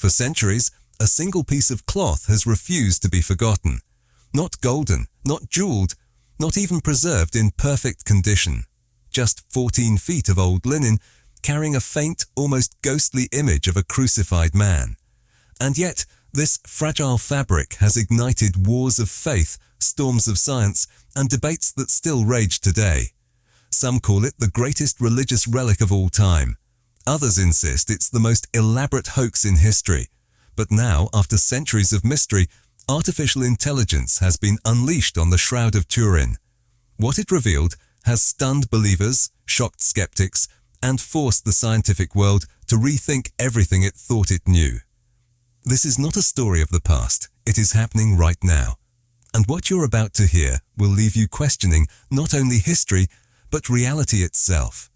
For centuries, a single piece of cloth has refused to be forgotten. Not golden, not jeweled, not even preserved in perfect condition. Just 14 feet of old linen, carrying a faint, almost ghostly image of a crucified man. And yet, this fragile fabric has ignited wars of faith, storms of science, and debates that still rage today. Some call it the greatest religious relic of all time. Others insist it's the most elaborate hoax in history. But now, after centuries of mystery, artificial intelligence has been unleashed on the Shroud of Turin. What it revealed has stunned believers, shocked skeptics, and forced the scientific world to rethink everything it thought it knew. This is not a story of the past, it is happening right now. And what you're about to hear will leave you questioning not only history, but reality itself.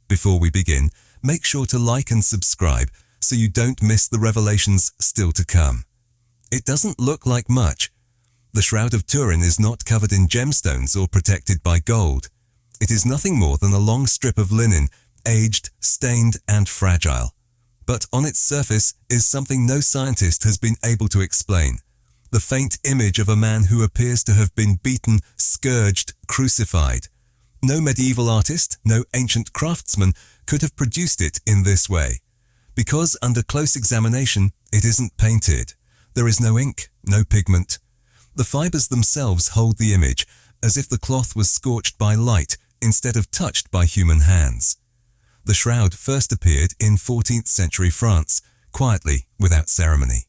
Before we begin, make sure to like and subscribe so you don't miss the revelations still to come. It doesn't look like much. The Shroud of Turin is not covered in gemstones or protected by gold. It is nothing more than a long strip of linen, aged, stained, and fragile. But on its surface is something no scientist has been able to explain. The faint image of a man who appears to have been beaten, scourged, crucified. No medieval artist, no ancient craftsman could have produced it in this way. Because under close examination, it isn't painted. There is no ink, no pigment. The fibers themselves hold the image, as if the cloth was scorched by light instead of touched by human hands. The shroud first appeared in 14th century France, quietly, without ceremony.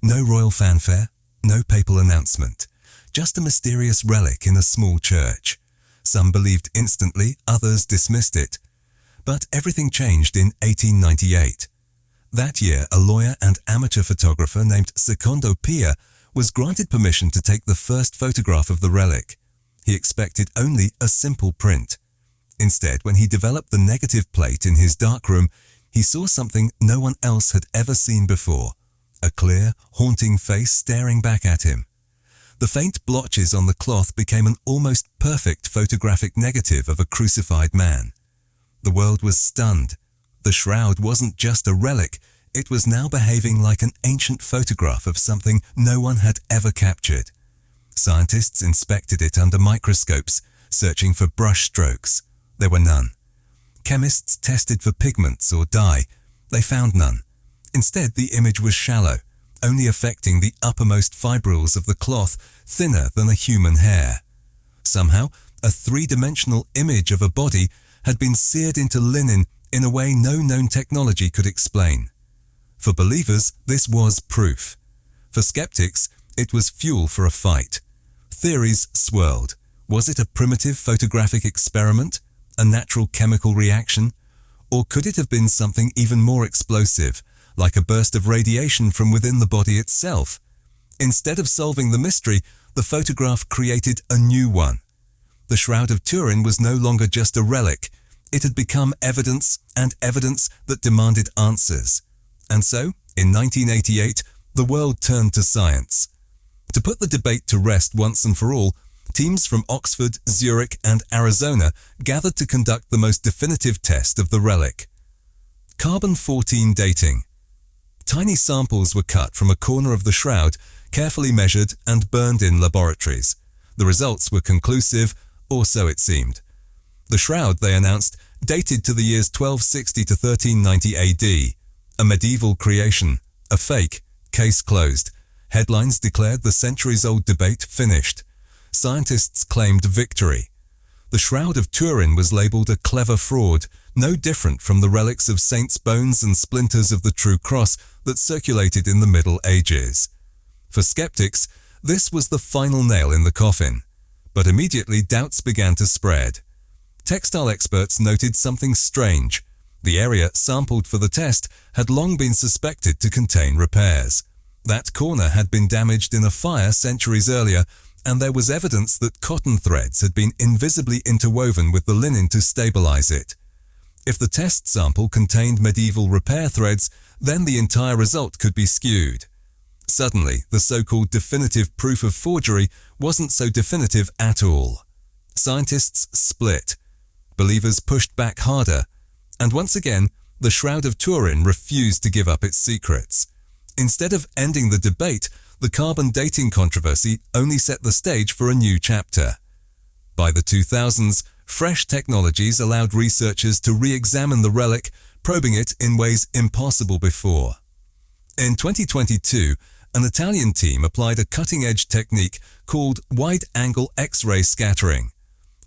No royal fanfare, no papal announcement, just a mysterious relic in a small church. Some believed instantly, others dismissed it. But everything changed in 1898. That year, a lawyer and amateur photographer named Secondo Pia was granted permission to take the first photograph of the relic. He expected only a simple print. Instead, when he developed the negative plate in his darkroom, he saw something no one else had ever seen before. A clear, haunting face staring back at him. The faint blotches on the cloth became an almost perfect photographic negative of a crucified man. The world was stunned. The shroud wasn't just a relic, it was now behaving like an ancient photograph of something no one had ever captured. Scientists inspected it under microscopes, searching for brush strokes. There were none. Chemists tested for pigments or dye. They found none. Instead, the image was shallow, only affecting the uppermost fibrils of the cloth, thinner than a human hair. Somehow, a three-dimensional image of a body had been seared into linen in a way no known technology could explain. For believers, this was proof. For skeptics, it was fuel for a fight. Theories swirled. Was it a primitive photographic experiment? A natural chemical reaction? Or could it have been something even more explosive, like a burst of radiation from within the body itself? Instead of solving the mystery, the photograph created a new one. The Shroud of Turin was no longer just a relic. It had become evidence, and evidence that demanded answers. And so, in 1988, the world turned to science. To put the debate to rest once and for all, teams from Oxford, Zurich, and Arizona gathered to conduct the most definitive test of the relic. Carbon-14 dating. Tiny samples were cut from a corner of the shroud, carefully measured and burned in laboratories. The results were conclusive, or so it seemed. The shroud, they announced, dated to the years 1260 to 1390 AD. A medieval creation, a fake, case closed. Headlines declared the centuries-old debate finished. Scientists claimed victory. The Shroud of Turin was labelled a clever fraud, no different from the relics of saints' bones and splinters of the true cross that circulated in the Middle Ages. For skeptics, this was the final nail in the coffin. But immediately doubts began to spread. Textile experts noted something strange. The area sampled for the test had long been suspected to contain repairs. That corner had been damaged in a fire centuries earlier, and there was evidence that cotton threads had been invisibly interwoven with the linen to stabilize it. If the test sample contained medieval repair threads, then the entire result could be skewed. Suddenly, the so-called definitive proof of forgery wasn't so definitive at all. Scientists split. Believers pushed back harder. And once again, the Shroud of Turin refused to give up its secrets. Instead of ending the debate, the carbon dating controversy only set the stage for a new chapter. By the 2000s, fresh technologies allowed researchers to re-examine the relic, probing it in ways impossible before. In 2022, an Italian team applied a cutting-edge technique called wide-angle X-ray scattering.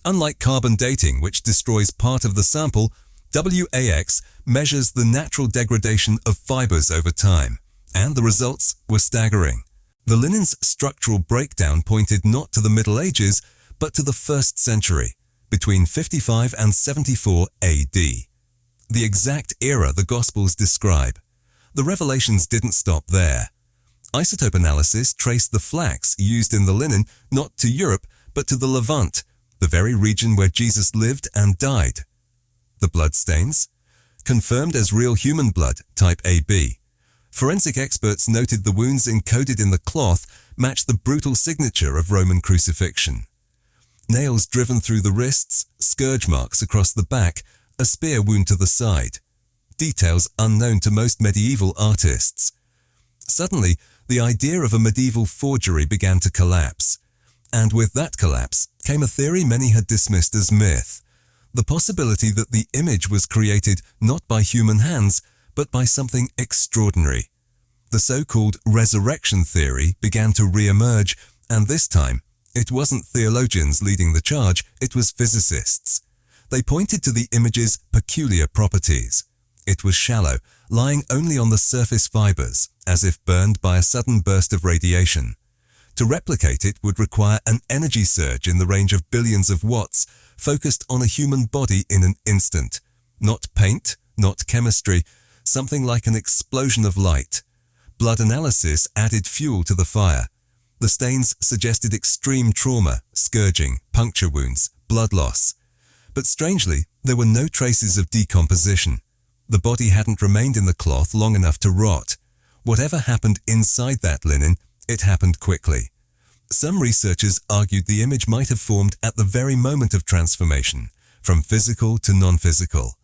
Unlike carbon dating, which destroys part of the sample, WAX measures the natural degradation of fibers over time, and the results were staggering. The linen's structural breakdown pointed not to the Middle Ages, but to the 1st century, between 55 and 74 AD. The exact era the Gospels describe. The revelations didn't stop there. Isotope analysis traced the flax used in the linen not to Europe, but to the Levant, the very region where Jesus lived and died. The bloodstains? Confirmed as real human blood, type AB. Forensic experts noted the wounds encoded in the cloth matched the brutal signature of Roman crucifixion. Nails driven through the wrists, scourge marks across the back, a spear wound to the side. Details unknown to most medieval artists. Suddenly, the idea of a medieval forgery began to collapse. And with that collapse came a theory many had dismissed as myth. The possibility that the image was created not by human hands, but by something extraordinary. The so-called resurrection theory began to re-emerge, and this time, it wasn't theologians leading the charge, it was physicists. They pointed to the image's peculiar properties. It was shallow, lying only on the surface fibers, as if burned by a sudden burst of radiation. To replicate it would require an energy surge in the range of billions of watts, focused on a human body in an instant. Not paint, not chemistry, something like an explosion of light. Blood analysis added fuel to the fire. The stains suggested extreme trauma, scourging, puncture wounds, blood loss. But strangely, there were no traces of decomposition. The body hadn't remained in the cloth long enough to rot. Whatever happened inside that linen, it happened quickly. Some researchers argued the image might have formed at the very moment of transformation, from physical to non-physical,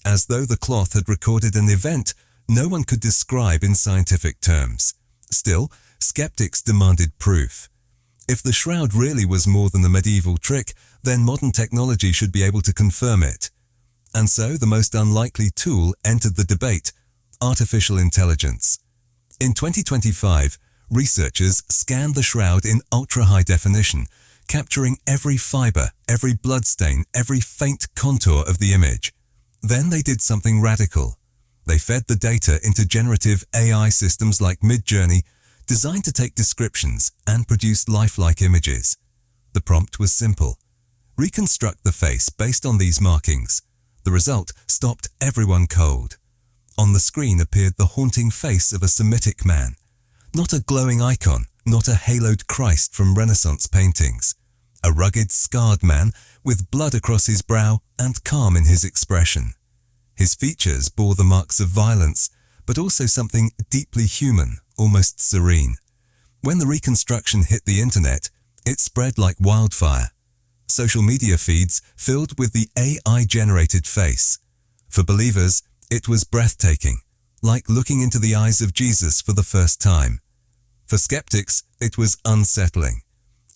as though the cloth had recorded an event no one could describe in scientific terms. Still, skeptics demanded proof. If the shroud really was more than a medieval trick, then modern technology should be able to confirm it. And so the most unlikely tool entered the debate: artificial intelligence. In 2025, researchers scanned the shroud in ultra-high definition, capturing every fiber, every bloodstain, every faint contour of the image. Then they did something radical. They fed the data into generative AI systems like Midjourney, designed to take descriptions and produce lifelike images. The prompt was simple: reconstruct the face based on these markings. The result stopped everyone cold. On the screen appeared the haunting face of a Semitic man. Not a glowing icon, not a haloed Christ from Renaissance paintings. A rugged, scarred man with blood across his brow and calm in his expression. His features bore the marks of violence, but also something deeply human, almost serene. When the reconstruction hit the internet, it spread like wildfire. Social media feeds filled with the AI-generated face. For believers, it was breathtaking, like looking into the eyes of Jesus for the first time. For skeptics, it was unsettling.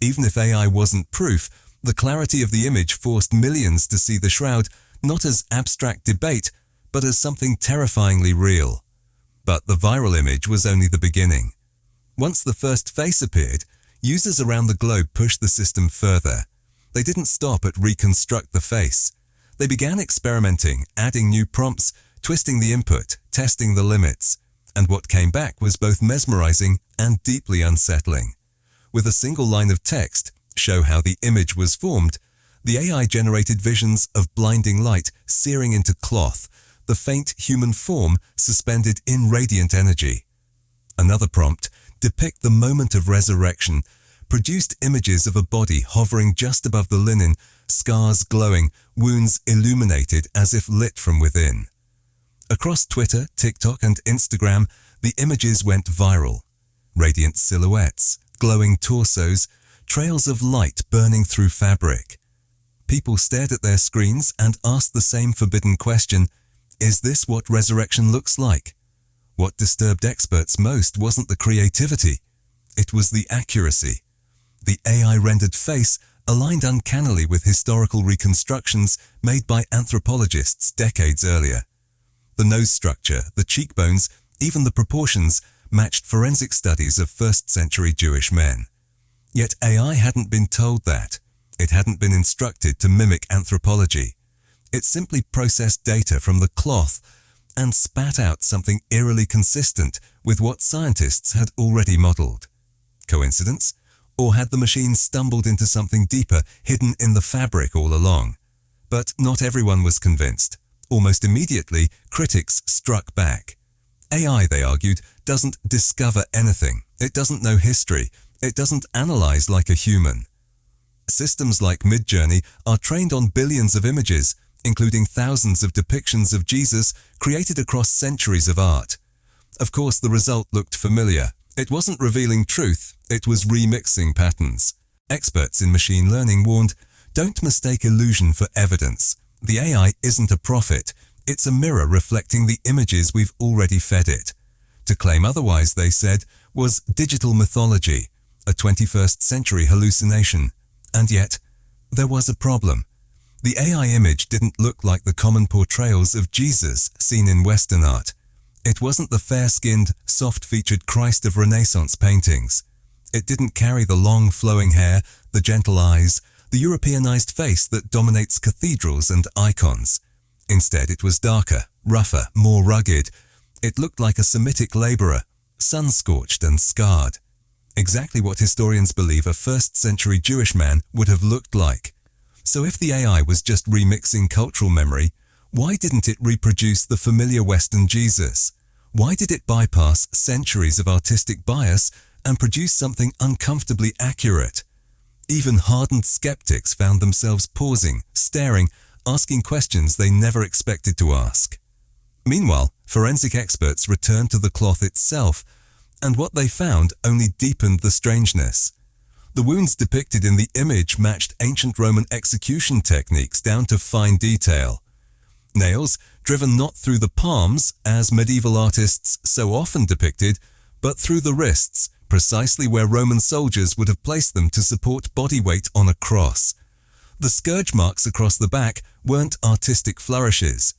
Even if AI wasn't proof, the clarity of the image forced millions to see the shroud not as abstract debate, but as something terrifyingly real. But the viral image was only the beginning. Once the first face appeared, users around the globe pushed the system further. They didn't stop at reconstruct the face. They began experimenting, adding new prompts, twisting the input, testing the limits. And what came back was both mesmerizing and deeply unsettling. With a single line of text, "Show how the image was formed," the AI generated visions of blinding light searing into cloth, the faint human form suspended in radiant energy. Another prompt, "Depict the moment of resurrection," produced images of a body hovering just above the linen, scars glowing, wounds illuminated as if lit from within. Across Twitter, TikTok, and Instagram, the images went viral. Radiant silhouettes, glowing torsos, trails of light burning through fabric. People stared at their screens and asked the same forbidden question: is this what resurrection looks like? What disturbed experts most wasn't the creativity, it was the accuracy. The AI-rendered face aligned uncannily with historical reconstructions made by anthropologists decades earlier. The nose structure, the cheekbones, even the proportions matched forensic studies of first-century Jewish men. Yet AI hadn't been told that. It hadn't been instructed to mimic anthropology. It simply processed data from the cloth and spat out something eerily consistent with what scientists had already modeled. Coincidence? Or had the machine stumbled into something deeper, hidden in the fabric all along? But not everyone was convinced. Almost immediately, critics struck back. AI, they argued, doesn't discover anything. It doesn't know history. It doesn't analyze like a human. Systems like Midjourney are trained on billions of images, including thousands of depictions of Jesus created across centuries of art. Of course, the result looked familiar. It wasn't revealing truth, it was remixing patterns. Experts in machine learning warned, don't mistake illusion for evidence. The AI isn't a prophet, it's a mirror reflecting the images we've already fed it. To claim otherwise, they said, was digital mythology, a 21st century hallucination. And yet, there was a problem. The AI image didn't look like the common portrayals of Jesus seen in Western art. It wasn't the fair-skinned, soft-featured Christ of Renaissance paintings. It didn't carry the long, flowing hair, the gentle eyes, the Europeanized face that dominates cathedrals and icons. Instead, it was darker, rougher, more rugged. It looked like a Semitic laborer, sun-scorched and scarred. Exactly what historians believe a first-century Jewish man would have looked like. So if the AI was just remixing cultural memory, why didn't it reproduce the familiar Western Jesus? Why did it bypass centuries of artistic bias and produce something uncomfortably accurate? Even hardened skeptics found themselves pausing, staring, asking questions they never expected to ask. Meanwhile, forensic experts returned to the cloth itself, and what they found only deepened the strangeness. The wounds depicted in the image matched ancient Roman execution techniques down to fine detail. Nails driven not through the palms, as medieval artists so often depicted, but through the wrists, precisely where Roman soldiers would have placed them to support body weight on a cross. The scourge marks across the back weren't artistic flourishes.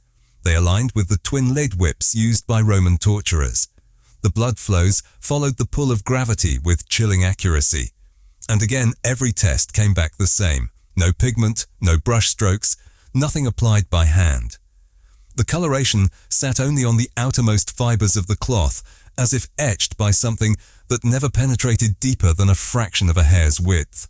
They aligned with the twin lead whips used by Roman torturers. The blood flows followed the pull of gravity with chilling accuracy. And again, every test came back the same. No pigment, no brush strokes, nothing applied by hand. The coloration sat only on the outermost fibers of the cloth, as if etched by something that never penetrated deeper than a fraction of a hair's width.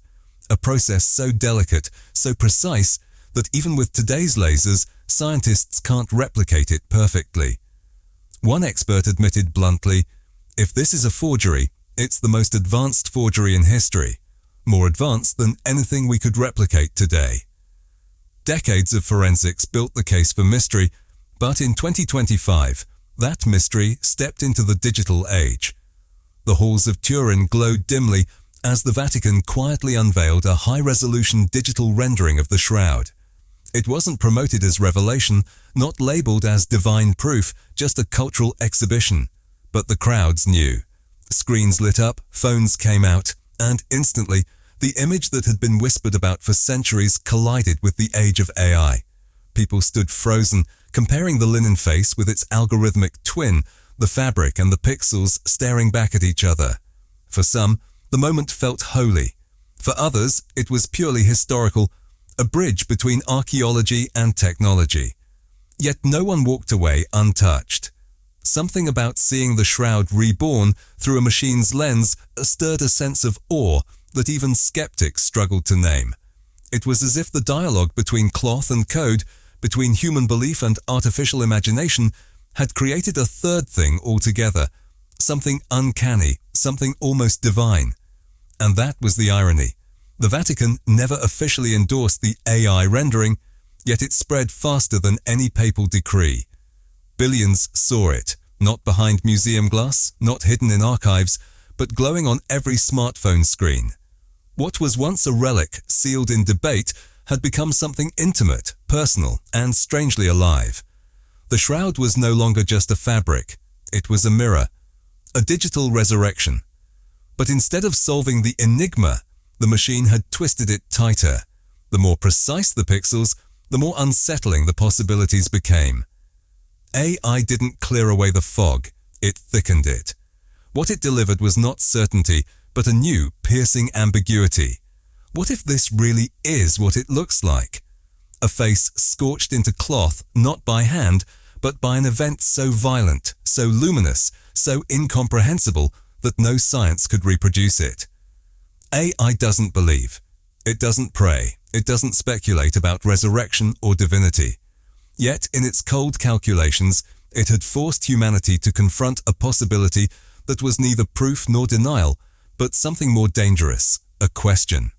A process so delicate, so precise, that even with today's lasers, scientists can't replicate it perfectly. One expert admitted bluntly, if this is a forgery, it's the most advanced forgery in history, more advanced than anything we could replicate today. Decades of forensics built the case for mystery, but in 2025, that mystery stepped into the digital age. The halls of Turin glowed dimly as the Vatican quietly unveiled a high-resolution digital rendering of the Shroud. It wasn't promoted as revelation, not labeled as divine proof, just a cultural exhibition. But the crowds knew. Screens lit up, phones came out, and instantly, the image that had been whispered about for centuries collided with the age of AI. People stood frozen, comparing the linen face with its algorithmic twin, the fabric and the pixels staring back at each other. For some, the moment felt holy. For others, it was purely historical, a bridge between archaeology and technology. Yet no one walked away untouched. Something about seeing the Shroud reborn through a machine's lens stirred a sense of awe that even skeptics struggled to name. It was as if the dialogue between cloth and code, between human belief and artificial imagination, had created a third thing altogether, something uncanny, something almost divine. And that was the irony. The Vatican never officially endorsed the AI rendering, yet it spread faster than any papal decree. Billions saw it, not behind museum glass, not hidden in archives, but glowing on every smartphone screen. What was once a relic sealed in debate had become something intimate, personal, and strangely alive. The Shroud was no longer just a fabric. It was a mirror, a digital resurrection. But instead of solving the enigma, the machine had twisted it tighter. The more precise the pixels, the more unsettling the possibilities became. AI didn't clear away the fog, it thickened it. What it delivered was not certainty, but a new, piercing ambiguity. What if this really is what it looks like? A face scorched into cloth, not by hand, but by an event so violent, so luminous, so incomprehensible that no science could reproduce it. AI doesn't believe. It doesn't pray. It doesn't speculate about resurrection or divinity. Yet, in its cold calculations, it had forced humanity to confront a possibility that was neither proof nor denial, but something more dangerous, a question.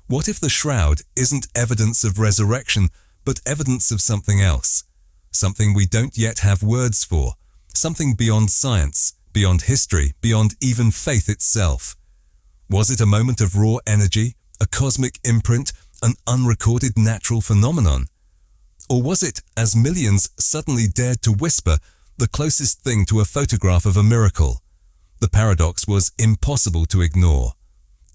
What if the shroud isn't evidence of resurrection, but evidence of something else? Something we don't yet have words for, something beyond science, beyond history, beyond even faith itself. Was it a moment of raw energy, a cosmic imprint, an unrecorded natural phenomenon? Or was it, as millions suddenly dared to whisper, the closest thing to a photograph of a miracle? The paradox was impossible to ignore.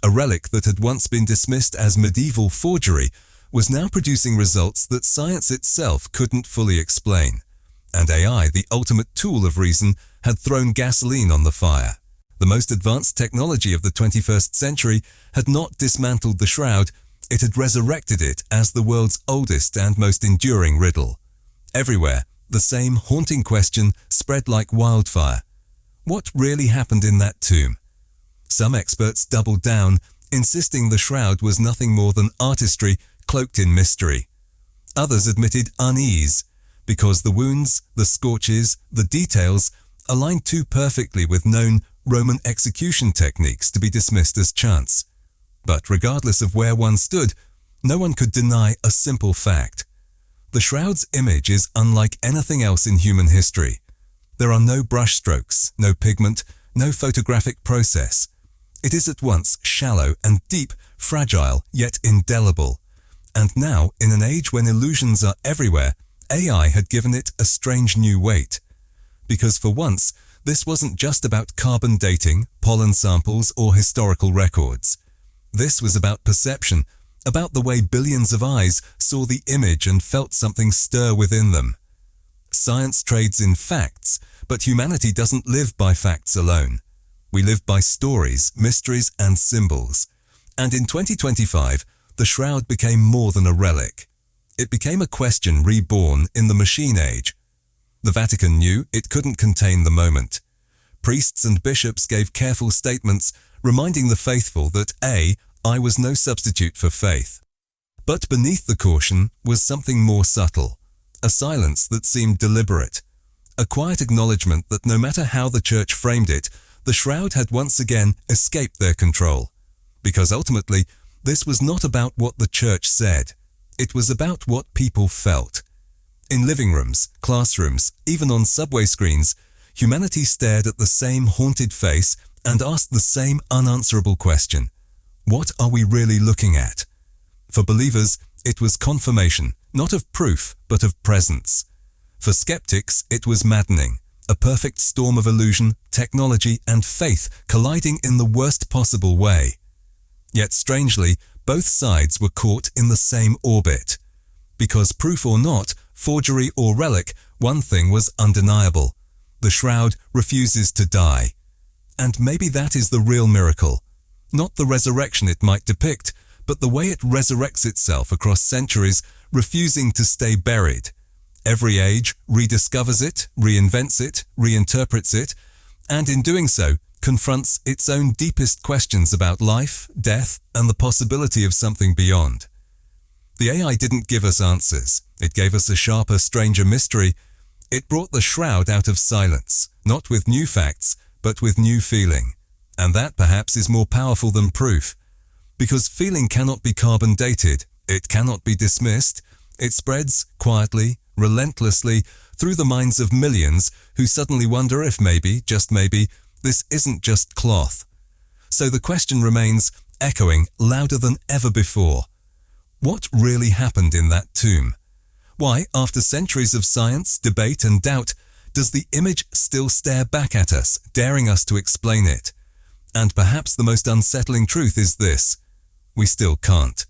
A relic that had once been dismissed as medieval forgery was now producing results that science itself couldn't fully explain. And AI, the ultimate tool of reason, had thrown gasoline on the fire. The most advanced technology of the 21st century had not dismantled the shroud, it had resurrected it as the world's oldest and most enduring riddle. Everywhere, the same haunting question spread like wildfire. What really happened in that tomb? Some experts doubled down, insisting the shroud was nothing more than artistry cloaked in mystery. Others admitted unease, because the wounds, the scorches, the details aligned too perfectly with known Roman execution techniques to be dismissed as chance. But regardless of where one stood, no one could deny a simple fact. The shroud's image is unlike anything else in human history. There are no brushstrokes, no pigment, no photographic process. It is at once shallow and deep, fragile yet indelible. And now, in an age when illusions are everywhere, AI had given it a strange new weight. Because for once, this wasn't just about carbon dating, pollen samples, or historical records. This was about perception, about the way billions of eyes saw the image and felt something stir within them. Science trades in facts, but humanity doesn't live by facts alone. We live by stories, mysteries, and symbols. And in 2025, the shroud became more than a relic. It became a question reborn in the machine age. The Vatican knew it couldn't contain the moment. Priests and bishops gave careful statements reminding the faithful that I was no substitute for faith. But beneath the caution was something more subtle, a silence that seemed deliberate, a quiet acknowledgement that no matter how the church framed it, the shroud had once again escaped their control. Because ultimately, this was not about what the church said. It was about what people felt. In living rooms, classrooms, even on subway screens, humanity stared at the same haunted face and asked the same unanswerable question. What are we really looking at? For believers, it was confirmation, not of proof, but of presence. For skeptics, it was maddening, a perfect storm of illusion, technology, and faith colliding in the worst possible way. Yet strangely, both sides were caught in the same orbit. Because proof or not, forgery or relic, one thing was undeniable. The shroud refuses to die. And maybe that is the real miracle. Not the resurrection it might depict, but the way it resurrects itself across centuries, refusing to stay buried. Every age rediscovers it, reinvents it, reinterprets it, and in doing so, confronts its own deepest questions about life, death, and the possibility of something beyond. The AI didn't give us answers. It gave us a sharper, stranger mystery. It brought the shroud out of silence, not with new facts, but with new feeling. And that perhaps is more powerful than proof. Because feeling cannot be carbon dated, it cannot be dismissed, it spreads quietly, relentlessly, through the minds of millions who suddenly wonder if maybe, just maybe, this isn't just cloth. So the question remains, echoing louder than ever before. What really happened in that tomb? Why, after centuries of science, debate, and doubt, Does the image still stare back at us, daring us to explain it? And perhaps the most unsettling truth is this: we still can't.